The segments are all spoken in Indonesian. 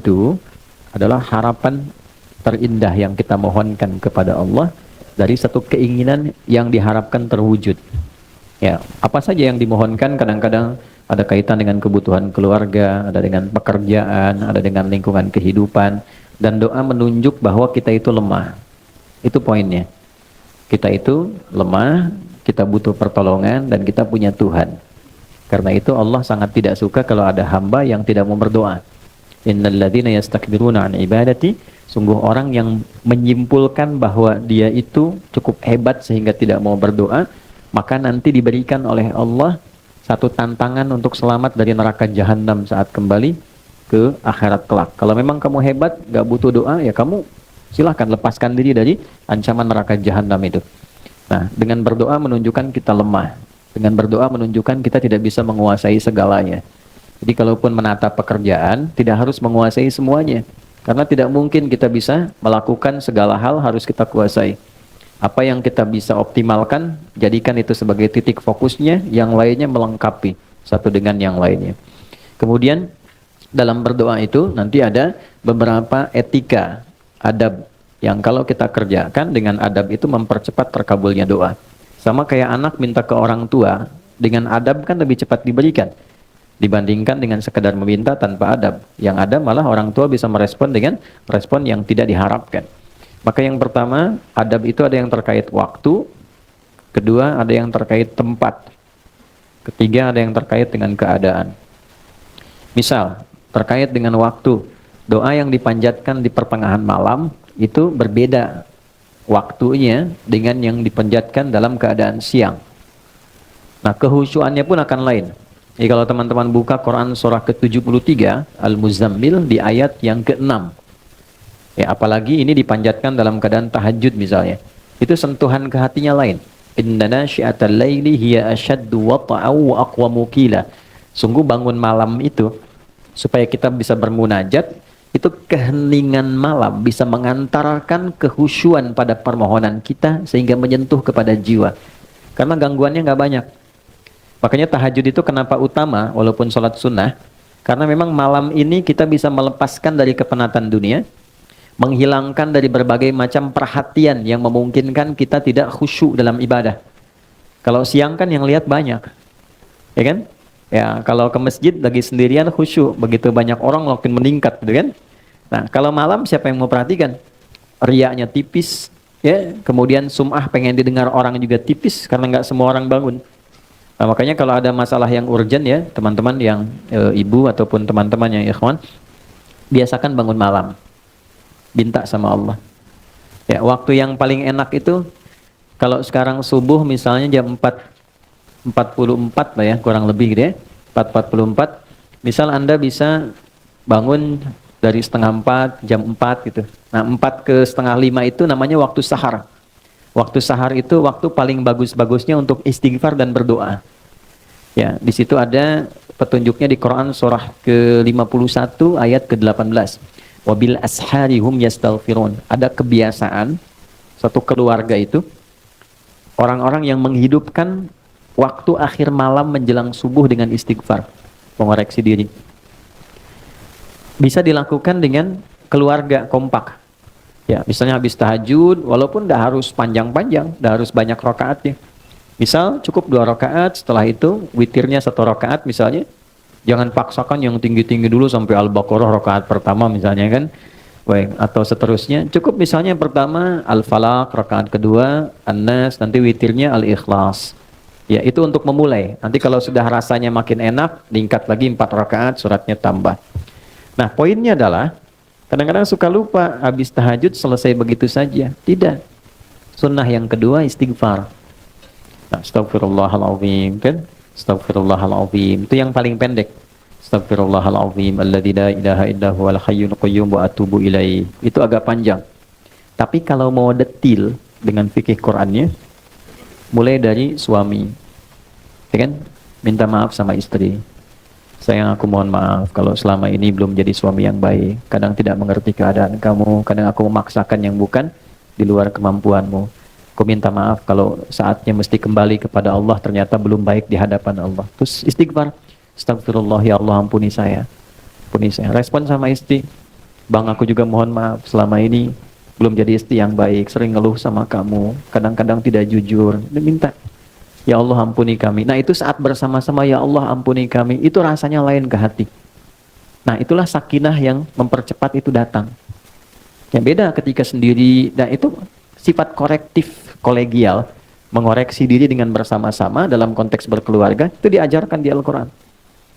itu adalah harapan terindah yang kita mohonkan kepada Allah dari satu keinginan yang diharapkan terwujud. Ya, apa saja yang dimohonkan kadang-kadang ada kaitan dengan kebutuhan keluarga, ada dengan pekerjaan, ada dengan lingkungan kehidupan, dan doa menunjuk bahwa kita itu lemah. Itu poinnya. Kita itu lemah, kita butuh pertolongan, dan kita punya Tuhan. Karena itu Allah sangat tidak suka kalau ada hamba yang tidak mau berdoa. Innal ladzina yastakbiruna an ibadati, sungguh orang yang menyimpulkan bahwa dia itu cukup hebat sehingga tidak mau berdoa, maka nanti diberikan oleh Allah satu tantangan untuk selamat dari neraka jahanam saat kembali ke akhirat kelak. Kalau memang kamu hebat, gak butuh doa, ya kamu silahkan lepaskan diri dari ancaman neraka jahanam itu. Nah, dengan berdoa menunjukkan kita lemah. Dengan berdoa menunjukkan kita tidak bisa menguasai segalanya. Jadi kalaupun menata pekerjaan, tidak harus menguasai semuanya. Karena tidak mungkin kita bisa melakukan segala hal harus kita kuasai. Apa yang kita bisa optimalkan, jadikan itu sebagai titik fokusnya, yang lainnya melengkapi satu dengan yang lainnya. Kemudian dalam berdoa itu nanti ada beberapa etika, adab, yang kalau kita kerjakan dengan adab itu mempercepat terkabulnya doa. Sama kayak anak minta ke orang tua, dengan adab kan lebih cepat diberikan dibandingkan dengan sekedar meminta tanpa adab. Yang ada malah orang tua bisa merespon dengan respon yang tidak diharapkan. Maka yang pertama, adab itu ada yang terkait waktu, kedua ada yang terkait tempat, ketiga ada yang terkait dengan keadaan. Misal, terkait dengan waktu, doa yang dipanjatkan di pertengahan malam itu berbeda waktunya dengan yang dipanjatkan dalam keadaan siang. Nah, kehusyuannya pun akan lain. Jadi kalau teman-teman buka Quran surah ke-73 Al-Muzammil di ayat yang ke-6, ya apalagi ini dipanjatkan dalam keadaan tahajud misalnya, itu sentuhan ke hatinya lain. Inna nasyi'atal laili hiya ashaddu wata'aw wa aqwamu qila. Sungguh bangun malam itu supaya kita bisa bermunajat, itu keheningan malam bisa mengantarkan kehusyuan pada permohonan kita sehingga menyentuh kepada jiwa. Karena gangguannya nggak banyak. Makanya tahajud itu kenapa utama walaupun sholat sunnah? Karena memang malam ini kita bisa melepaskan dari kepenatan dunia, menghilangkan dari berbagai macam perhatian yang memungkinkan kita tidak khusyuk dalam ibadah. Kalau siang kan yang lihat banyak, ya kan? Ya, kalau ke masjid lagi sendirian khusyuk, begitu banyak orang makin meningkat, gitu kan? Nah, kalau malam siapa yang mau perhatikan? Riaknya tipis, ya. Kemudian sum'ah pengen didengar orang juga tipis karena nggak semua orang bangun. Nah, makanya kalau ada masalah yang urgent ya, teman-teman yang ibu ataupun teman-teman yang ikhwan, biasakan bangun malam. Minta sama Allah. Ya, waktu yang paling enak itu kalau sekarang subuh misalnya jam 4:44 lah ya, kurang lebih gitu ya. 4:44. Misal Anda bisa bangun dari setengah 4, jam 4 gitu. Nah, 4 ke setengah 5 itu namanya waktu sahar. Waktu sahar itu waktu paling bagus-bagusnya untuk istighfar dan berdoa. Ya, di situ ada petunjuknya di Quran surah ke-51 ayat ke-18. Wabil ashari hum yastaghfirun. Ada kebiasaan satu keluarga itu orang-orang yang menghidupkan waktu akhir malam menjelang subuh dengan istighfar, mengoreksi diri. Bisa dilakukan dengan keluarga kompak. Ya, misalnya habis tahajud, walaupun tidak harus panjang-panjang, tidak harus banyak rakaatnya. Misal cukup 2 rakaat, setelah itu witirnya 1 rakaat misalnya. Jangan paksakan yang tinggi-tinggi dulu sampai Al-Baqarah rakaat pertama misalnya kan. Baik, atau seterusnya. Cukup misalnya pertama Al-Falaq, rakaat kedua An-Nas, nanti witirnya Al-Ikhlas. Ya, itu untuk memulai. Nanti kalau sudah rasanya makin enak, tingkat lagi 4 rakaat, suratnya tambah. Nah, poinnya adalah kadang-kadang suka lupa habis tahajud selesai begitu saja. Tidak. Sunnah yang kedua istighfar. Nah, astagfirullahaladzim kan? Astagfirullahaladzim. Itu yang paling pendek. Astagfirullahaladzim alladzi la ilaha illa huwal hayyul qayyum wa atubu ilaih. Itu agak panjang. Tapi kalau mau detil dengan fikih Qur'annya, mulai dari suami. Ya kan? Minta maaf sama istri. Sayang, aku mohon maaf kalau selama ini belum jadi suami yang baik. Kadang tidak mengerti keadaan kamu, kadang aku memaksakan yang bukan di luar kemampuanmu. Aku minta maaf kalau saatnya mesti kembali kepada Allah ternyata belum baik di hadapan Allah. Terus istighfar. Astagfirullah, ya Allah ampuni saya. Ampuni saya. Respon sama istri. Bang, aku juga mohon maaf selama ini belum jadi istri yang baik, sering ngeluh sama kamu, kadang-kadang tidak jujur. Dia minta, ya Allah ampuni kami. Nah itu saat bersama-sama, ya Allah ampuni kami, itu rasanya lain ke hati. Nah itulah sakinah yang mempercepat itu datang. Yang beda ketika sendiri, dan itu sifat korektif kolegial, mengoreksi diri dengan bersama-sama dalam konteks berkeluarga, itu diajarkan di Al-Quran.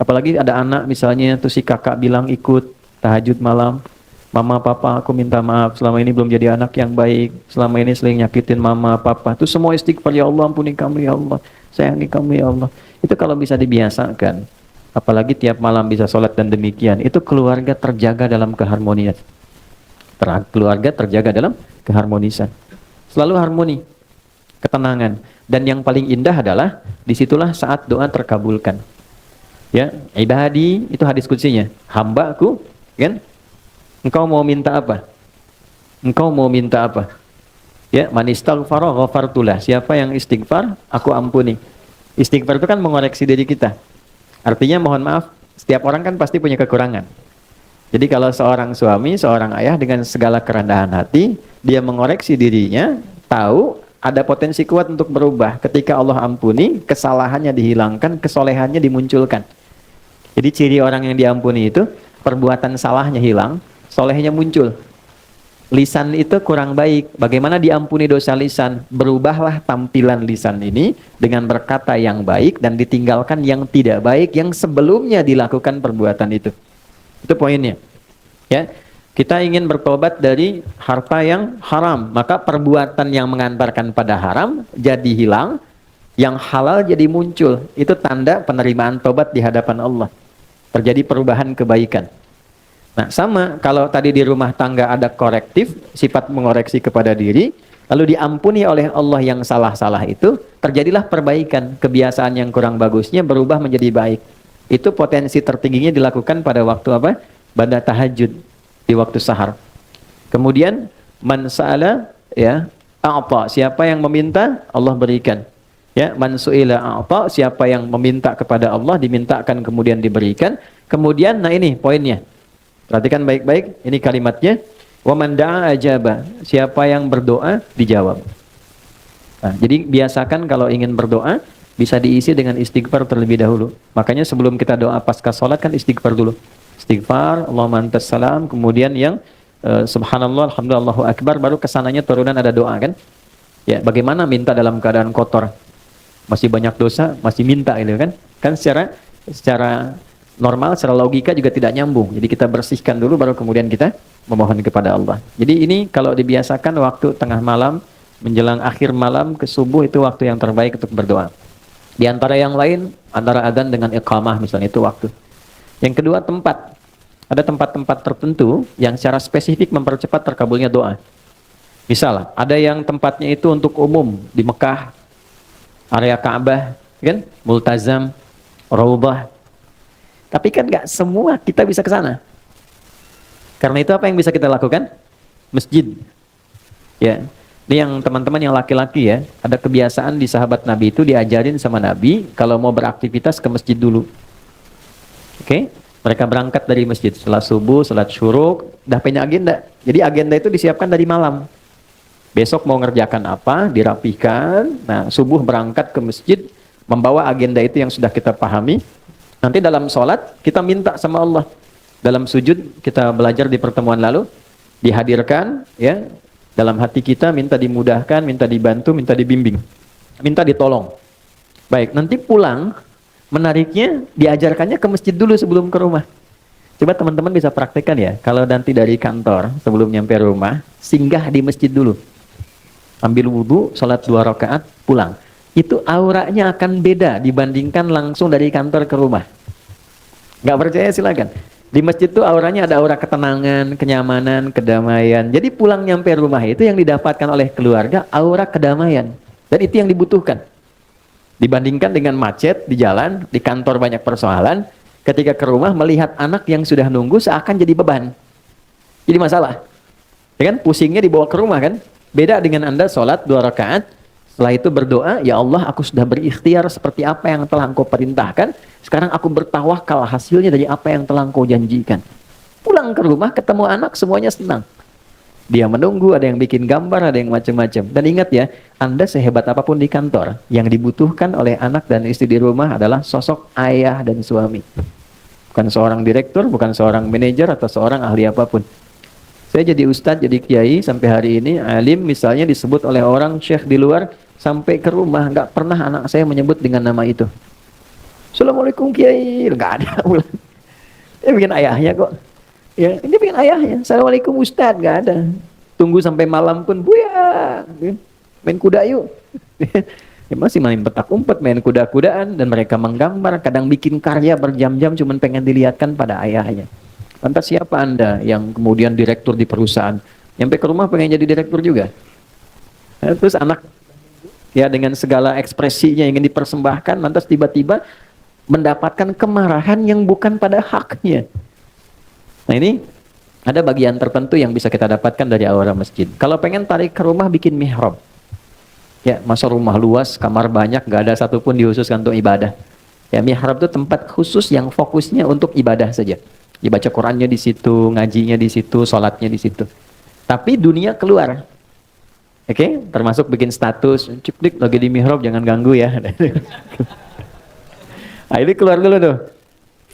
Apalagi ada anak misalnya, tuh si kakak bilang ikut tahajud malam, mama papa aku minta maaf, selama ini belum jadi anak yang baik, selama ini sering nyakitin mama papa, itu semua istighfar, ya Allah ampuni kami ya Allah, sayangi kami ya Allah. Itu kalau bisa dibiasakan, apalagi tiap malam bisa sholat dan demikian, itu keluarga terjaga dalam keharmonian. Keluarga terjaga dalam keharmonisan, selalu harmoni, ketenangan. Dan yang paling indah adalah disitulah saat doa terkabulkan. Ya, ibadi itu hadis kutsinya, hambaku, kan? Engkau mau minta apa? Engkau mau minta apa? Ya, man istaghfara ghafartulah. Siapa yang istighfar, aku ampuni. Istighfar itu kan mengoreksi diri kita. Artinya mohon maaf, setiap orang kan pasti punya kekurangan. Jadi kalau seorang suami, seorang ayah dengan segala kerendahan hati, dia mengoreksi dirinya, tahu ada potensi kuat untuk berubah. Ketika Allah ampuni, kesalahannya dihilangkan, kesolehannya dimunculkan. Jadi ciri orang yang diampuni itu, perbuatan salahnya hilang, solehnya muncul. Lisan itu kurang baik. Bagaimana diampuni dosa lisan? Berubahlah tampilan lisan ini dengan berkata yang baik dan ditinggalkan yang tidak baik yang sebelumnya dilakukan perbuatan itu. Itu poinnya. Ya, kita ingin bertobat dari harta yang haram, maka perbuatan yang mengantarkan pada haram jadi hilang, yang halal jadi muncul. Itu tanda penerimaan tobat di hadapan Allah. Terjadi perubahan kebaikan. Nah, sama kalau tadi di rumah tangga ada korektif, sifat mengoreksi kepada diri, lalu diampuni oleh Allah yang salah-salah itu, terjadilah perbaikan. Kebiasaan yang kurang bagusnya berubah menjadi baik. Itu potensi tertingginya dilakukan pada waktu apa? Pada tahajud, di waktu sahar. Kemudian man sa'ala, ya, a'ta, siapa yang meminta, Allah berikan. Ya, man su'ila a'ta, siapa yang meminta kepada Allah dimintakan kemudian diberikan. Kemudian, nah ini poinnya. Perhatikan baik-baik, ini kalimatnya. Wa man da'a ajaba, siapa yang berdoa dijawab. Nah, jadi biasakan kalau ingin berdoa bisa diisi dengan istighfar terlebih dahulu. Makanya sebelum kita doa pasca sholat kan istighfar dulu. Istighfar, Allahumma antas salam, kemudian yang subhanallah, alhamdulillah, Allahu akbar, baru kesananya turunan ada doa kan. Ya, bagaimana minta dalam keadaan kotor? Masih banyak dosa, masih minta gitu kan. Kan secara normal, secara logika juga tidak nyambung. Jadi kita bersihkan dulu baru kemudian kita memohon kepada Allah. Jadi ini kalau dibiasakan waktu tengah malam menjelang akhir malam ke subuh itu waktu yang terbaik untuk berdoa. Di antara yang lain, antara adzan dengan iqamah misalnya itu waktu. Yang kedua tempat. Ada tempat-tempat tertentu yang secara spesifik mempercepat terkabulnya doa. Misal, ada yang tempatnya itu untuk umum di Mekah, area Ka'bah, kan? Multazam, Raudhah. Tapi kan nggak semua kita bisa ke sana. Karena itu apa yang bisa kita lakukan? Masjid. Ya. Ini yang teman-teman yang laki-laki ya, ada kebiasaan di sahabat Nabi itu diajarin sama Nabi kalau mau beraktivitas ke masjid dulu. Oke? Mereka berangkat dari masjid setelah subuh, salat syuruk, dah punya agenda. Jadi agenda itu disiapkan dari malam. Besok mau ngerjakan apa, dirapihkan. Nah, subuh berangkat ke masjid, membawa agenda itu yang sudah kita pahami. Nanti dalam sholat, kita minta sama Allah. Dalam sujud, kita belajar di pertemuan lalu, dihadirkan, ya, dalam hati kita, minta dimudahkan, minta dibantu, minta dibimbing. Minta ditolong. Baik, nanti pulang, menariknya, diajarkannya ke masjid dulu sebelum ke rumah. Coba teman-teman bisa praktekkan ya, kalau nanti dari kantor, sebelum nyampe rumah, singgah di masjid dulu. Ambil wudhu, sholat 2 rakaat, pulang. Itu auranya akan beda dibandingkan langsung dari kantor ke rumah. Nggak percaya silakan. Di masjid tuh auranya ada aura ketenangan, kenyamanan, kedamaian. Jadi pulang nyampe rumah itu yang didapatkan oleh keluarga, aura kedamaian. Dan itu yang dibutuhkan. Dibandingkan dengan macet di jalan, di kantor banyak persoalan, ketika ke rumah melihat anak yang sudah nunggu seakan jadi beban. Jadi masalah. Ya kan? Pusingnya dibawa ke rumah kan? Beda dengan Anda sholat 2 rakaat, setelah itu berdoa, ya Allah aku sudah berikhtiar seperti apa yang telah Engkau perintahkan, sekarang aku bertawakal hasilnya dari apa yang telah Engkau janjikan. Pulang ke rumah ketemu anak semuanya senang. Dia menunggu, ada yang bikin gambar, ada yang macam-macam. Dan ingat ya, Anda sehebat apapun di kantor, yang dibutuhkan oleh anak dan istri di rumah adalah sosok ayah dan suami. Bukan seorang direktur, bukan seorang manajer, atau seorang ahli apapun. Saya jadi ustadz, jadi kiai, sampai hari ini, alim misalnya disebut oleh orang syekh di luar, sampai ke rumah, nggak pernah anak saya menyebut dengan nama itu. Assalamualaikum kiai, nggak ada. Dia bikin ayahnya kok. Ya, ini bikin ayahnya. Assalamualaikum Ustadz, nggak ada. Tunggu sampai malam pun, Buya, main kuda yuk. Ya, masih main petak umpet, main kuda-kudaan, dan mereka menggambar, kadang bikin karya berjam-jam, cuman pengen dilihatkan pada ayahnya. Lantas siapa Anda yang kemudian direktur di perusahaan, nyampe ke rumah pengen jadi direktur juga? Nah, terus anak, ya dengan segala ekspresinya ingin dipersembahkan, lantas tiba-tiba mendapatkan kemarahan yang bukan pada haknya. Nah ini ada bagian tertentu yang bisa kita dapatkan dari aura masjid. Kalau pengen tarik ke rumah, bikin mihrab. Ya, masa rumah luas, kamar banyak, gak ada satupun dihususkan untuk ibadah. Ya, mihrab itu tempat khusus yang fokusnya untuk ibadah saja. Dibaca Qurannya di situ, ngajinya di situ, sholatnya di situ. Tapi dunia keluar. Oke, termasuk bikin status, ciplik lagi di mihrab, jangan ganggu ya. Nah, ini keluar dulu tuh.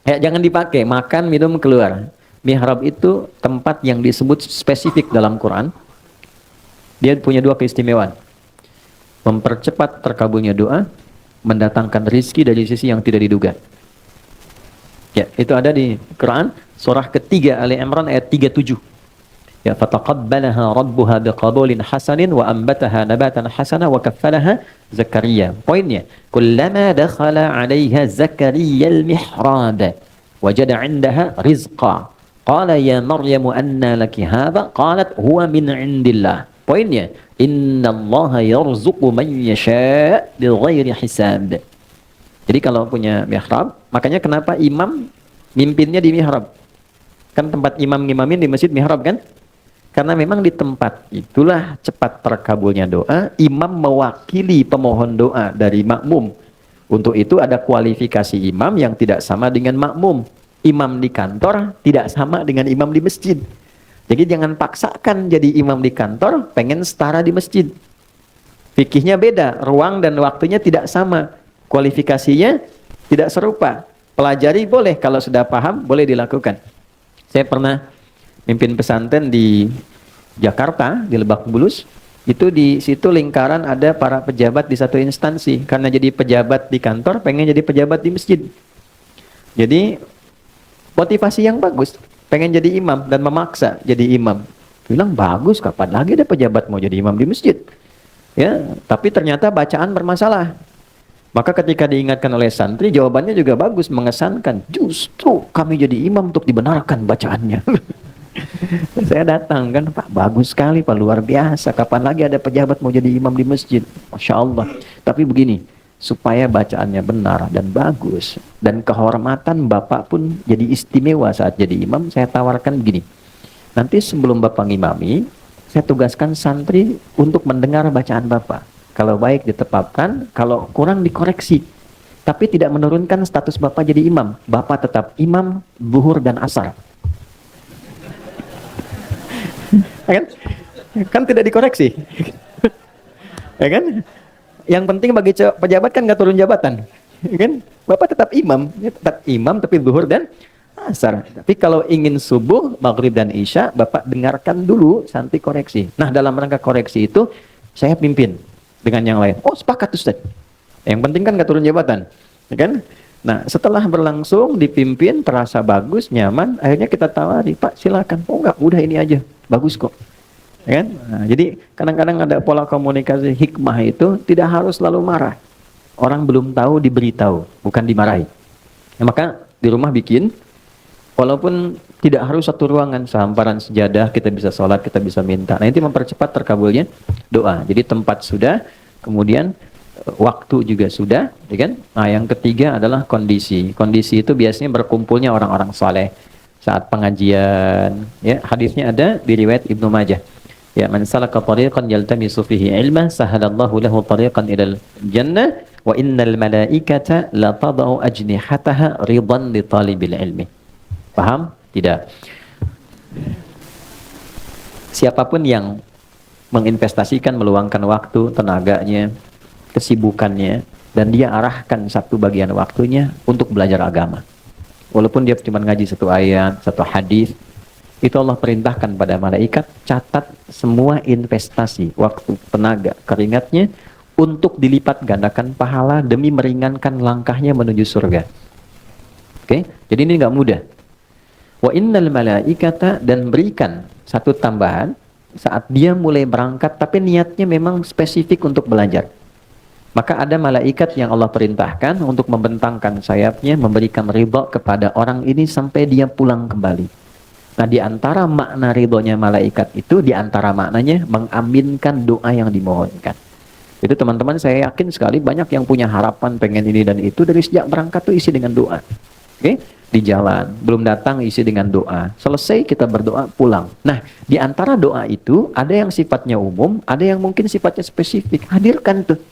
Ya, jangan dipakai, makan, minum, keluar. Mihrab itu tempat yang disebut spesifik dalam Quran. Dia punya dua keistimewaan. Mempercepat terkabulnya doa, mendatangkan rizki dari sisi yang tidak diduga. Ya, itu ada di Quran, surah ketiga Ali Imran ayat 37. Ya, fataqabbalaha rabbuha biqabulin hasanin wa ambataha nabatan hasana wa kaffalaha Zakaria. Poinnya, kullama dakhala 'alaiha Zakaria al-mihrab wajada 'indaha rizqa. Qala ya Maryamu anna laki hadha? Qalat huwa min 'indillah. Poinnya, innallaha yarzuqu man yasha' bighairi hisab. Jadi kalau punya mihrab, makanya kenapa imam mimpinnya di mihrab? Kan tempat imam ngimamin di masjid mihrab kan? Karena memang di tempat itulah cepat terkabulnya doa, imam mewakili pemohon doa dari makmum. Untuk itu ada kualifikasi imam yang tidak sama dengan makmum. Imam di kantor tidak sama dengan imam di masjid. Jadi jangan paksakan jadi imam di kantor, pengen setara di masjid. Fikihnya beda, ruang dan waktunya tidak sama. Kualifikasinya tidak serupa. Pelajari boleh, kalau sudah paham boleh dilakukan. Saya pernah mimpin pesantren di Jakarta, di Lebak Bulus. Itu di situ lingkaran ada para pejabat di satu instansi. Karena jadi pejabat di kantor, pengen jadi pejabat di masjid. Jadi motivasi yang bagus, pengen jadi imam dan memaksa jadi imam. Bilang bagus, kapan lagi ada pejabat mau jadi imam di masjid? Ya, tapi ternyata bacaan bermasalah. Maka ketika diingatkan oleh santri, jawabannya juga bagus, mengesankan. Justru kami jadi imam untuk dibenarkan bacaannya. Saya datang kan, Pak, bagus sekali Pak, luar biasa. Kapan lagi ada pejabat mau jadi imam di masjid? Masya Allah. Tapi begini, supaya bacaannya benar dan bagus, dan kehormatan Bapak pun jadi istimewa saat jadi imam, saya tawarkan begini. Nanti sebelum Bapak ngimami, saya tugaskan santri untuk mendengar bacaan Bapak. Kalau baik ditetapkan, kalau kurang dikoreksi. Tapi tidak menurunkan status Bapak jadi imam. Bapak tetap imam, zuhur dan asar. Kan? Kan tidak dikoreksi. Ya kan? Yang penting bagi pejabat kan nggak turun jabatan. Ya kan? Bapak tetap imam tapi zuhur dan asar. Tapi kalau ingin subuh, maghrib dan isya, Bapak dengarkan dulu, santai koreksi. Nah, dalam rangka koreksi itu saya pimpin dengan yang lain. Oh, sepakat Ustaz. Yang penting kan nggak turun jabatan, ya kan? Nah, setelah berlangsung dipimpin, terasa bagus, nyaman, akhirnya kita tawari, Pak silakan. Oh enggak, udah ini aja, bagus kok. Ya kan? Nah, jadi kadang-kadang ada pola komunikasi hikmah itu tidak harus selalu marah. Orang belum tahu diberitahu, bukan dimarahi. Nah, maka di rumah bikin, walaupun tidak harus satu ruangan, sehamparan sejadah, kita bisa sholat, kita bisa minta. Nah, itu mempercepat terkabulnya doa. Jadi tempat sudah, kemudian waktu juga sudah, ya kan? Nah, yang ketiga adalah kondisi. Kondisi itu biasanya berkumpulnya orang-orang saleh saat pengajian. Ya, hadisnya ada di riwayat Ibnu Majah. Ya, man salaka tariqan yaltamisu fihi ilman sahalallahu lahu tariqan ilal jannah wa innal malaikata la tadau ajnihataha ridan li talibil ilmi. Paham? Tidak. Siapapun yang menginvestasikan, meluangkan waktu, tenaganya, kesibukannya, dan dia arahkan satu bagian waktunya untuk belajar agama. Walaupun dia cuma ngaji satu ayat, satu hadis, itu Allah perintahkan pada malaikat, catat semua investasi, waktu, tenaga, keringatnya, untuk dilipat gandakan pahala demi meringankan langkahnya menuju surga. Oke, jadi ini nggak mudah. Wa innal malaikata, dan berikan satu tambahan saat dia mulai berangkat tapi niatnya memang spesifik untuk belajar. Maka ada malaikat yang Allah perintahkan untuk membentangkan sayapnya, memberikan ridha kepada orang ini sampai dia pulang kembali. Nah, di antara makna ridhonya malaikat itu, di antara maknanya mengaminkan doa yang dimohonkan. Itu teman-teman, saya yakin sekali banyak yang punya harapan pengen ini dan itu, dari sejak berangkat tuh isi dengan doa. Oke? Di jalan, belum datang isi dengan doa. Selesai kita berdoa, pulang. Nah, di antara doa itu ada yang sifatnya umum, ada yang mungkin sifatnya spesifik. Hadirkan tuh.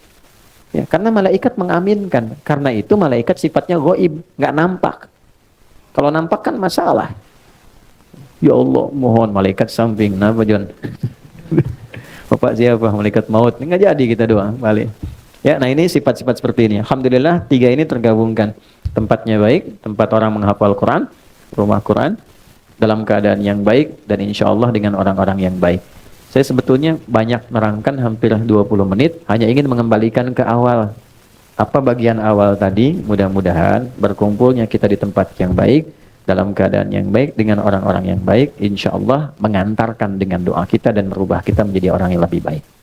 Ya, karena malaikat mengaminkan. Karena itu malaikat sifatnya ghaib, nggak nampak. Kalau nampak kan masalah. Ya Allah, mohon malaikat samping. Kenapa, John? Bapak siapa? Malaikat maut. Nggak jadi kita doa balik. Ya, nah ini sifat-sifat seperti ini. Alhamdulillah, tiga ini tergabungkan. Tempatnya baik, tempat orang menghafal Quran, rumah Quran, dalam keadaan yang baik, dan insya Allah dengan orang-orang yang baik. Saya sebetulnya banyak nerangkan hampir 20 menit, hanya ingin mengembalikan ke awal. Apa bagian awal tadi? Mudah-mudahan berkumpulnya kita di tempat yang baik, dalam keadaan yang baik, dengan orang-orang yang baik, insya Allah mengantarkan dengan doa kita dan merubah kita menjadi orang yang lebih baik.